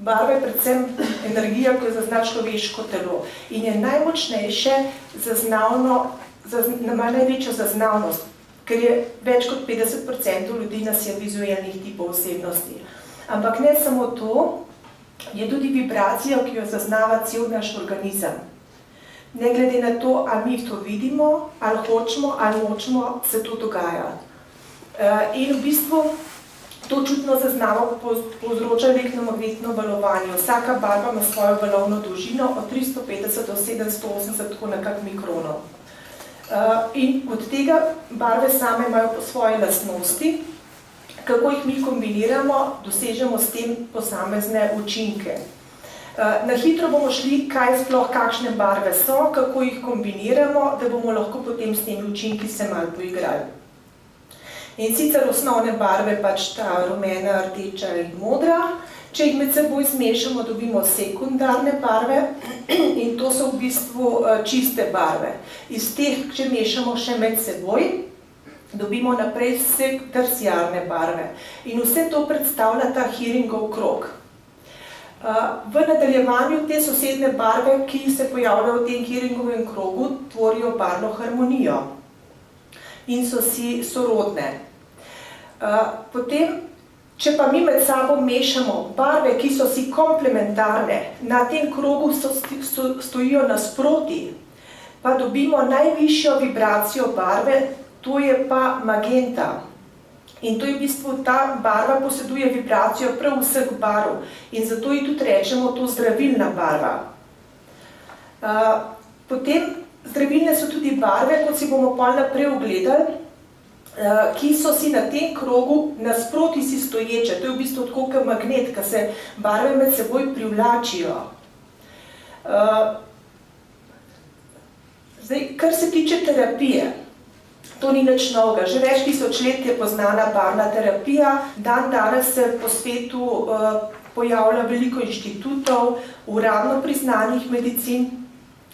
Barva je predvsem energija, ki jo zazna človeško telo in je najmočnejše ima največjo zaznavnost, ker je več kot 50% ljudi nas je vizualnih tipov osebnosti. Ampak ne samo to, je tudi vibracija, ki jo zaznava cel naš organizem. Ne glede na to, ali mi to vidimo, ali hočemo, ali nočemo, se to dogaja. In v bistvu to čutno zaznavo povzroča elektromagnetno valovanje. Vsaka barva ima svojo valovno dolžino od 350 do 780, tako nekak mikronov. In od tega barve same imajo po svoje lastnosti, kako jih mi kombiniramo, dosežemo s tem posamezne učinke. Na hitro bomo šli, kaj sploh kakšne barve so, kako jih kombiniramo, da bomo lahko potem s temi učinki se malo poigrali. In sicer osnovne barve pač ta rumena, rdeča in modra. Če jih med seboj zmešamo, dobimo sekundarne barve in to so v bistvu čiste barve. Iz teh, če mešamo še med seboj, dobimo naprej vse terciarne barve. In vse to predstavlja ta Heringov krog. V nadaljevanju te sosedne barve, ki se pojavljajo v tem Heringovem krogu, tvorijo barvno harmonijo in so si sorodne. Potem, če pa mi med sabo mešamo barve, ki so si komplementarne, na tem krogu stojijo nasproti, pa dobimo najvišjo vibracijo barve, to je pa magenta. In to je v bistvu ta barva poseduje vibracijo prav vseh barv in zato ji tudi rečemo to zdravilna barva. Potem zdravilne so tudi barve, kot si bomo pol naprej ogledali, ki so si na tem krogu nasproti si stoječe. To je v bistvu tako kot magnet, ki se barve med seboj privlačijo. Zdaj, kar se tiče terapije, to ni nič novega. Že več tisoč let je poznana barvna terapija. Danes se po svetu pojavlja veliko inštitutov, uradno priznanih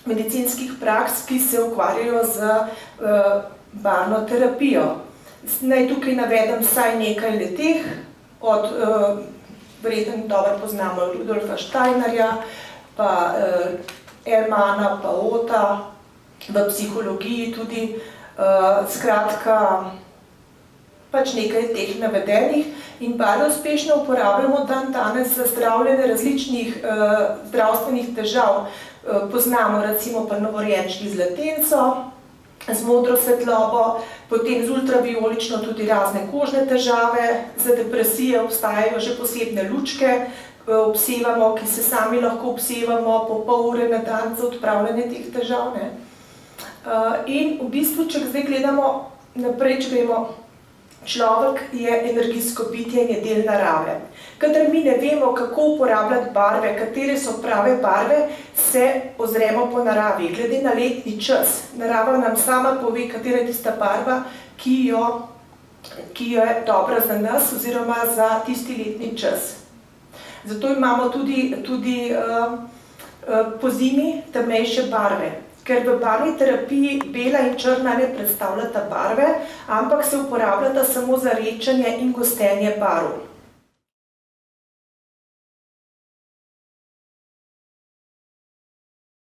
medicinskih praks, ki se ukvarjajo z barvno terapijo. Naj tukaj navedem vsaj nekaj leteh, od verjetno dobro poznamo Rudolfa Steinerja, pa Elmana, pa Ota, v psihologiji tudi, skratka, pač nekaj teh navedenih in barve uspešno uporabljamo danes za zdravljenje različnih zdravstvenih težav. Poznamo recimo pa novorojenčki z latenco, z modro svetlobo, potem z ultraviolično tudi razne kožne težave, za depresije obstajajo že posebne lučke, obsevamo, ki se sami lahko obsevamo po pol ure na dan za odpravljanje teh težav. In v bistvu, če zdaj gledamo naprej, če gremo, človek je energijsko bitje in je del narave. Kadar mi ne vemo, kako uporabljati barve, katere so prave barve, se ozremo po naravi. Glede na letni čas, narava nam sama pove, katera je tista barva, ki je dobra za nas oziroma za tisti letni čas. Zato imamo tudi po zimi temnejše barve. Ker v barvni terapiji bela in črna ne predstavljata barve, ampak se uporabljata samo za redčenje in gostenje barv.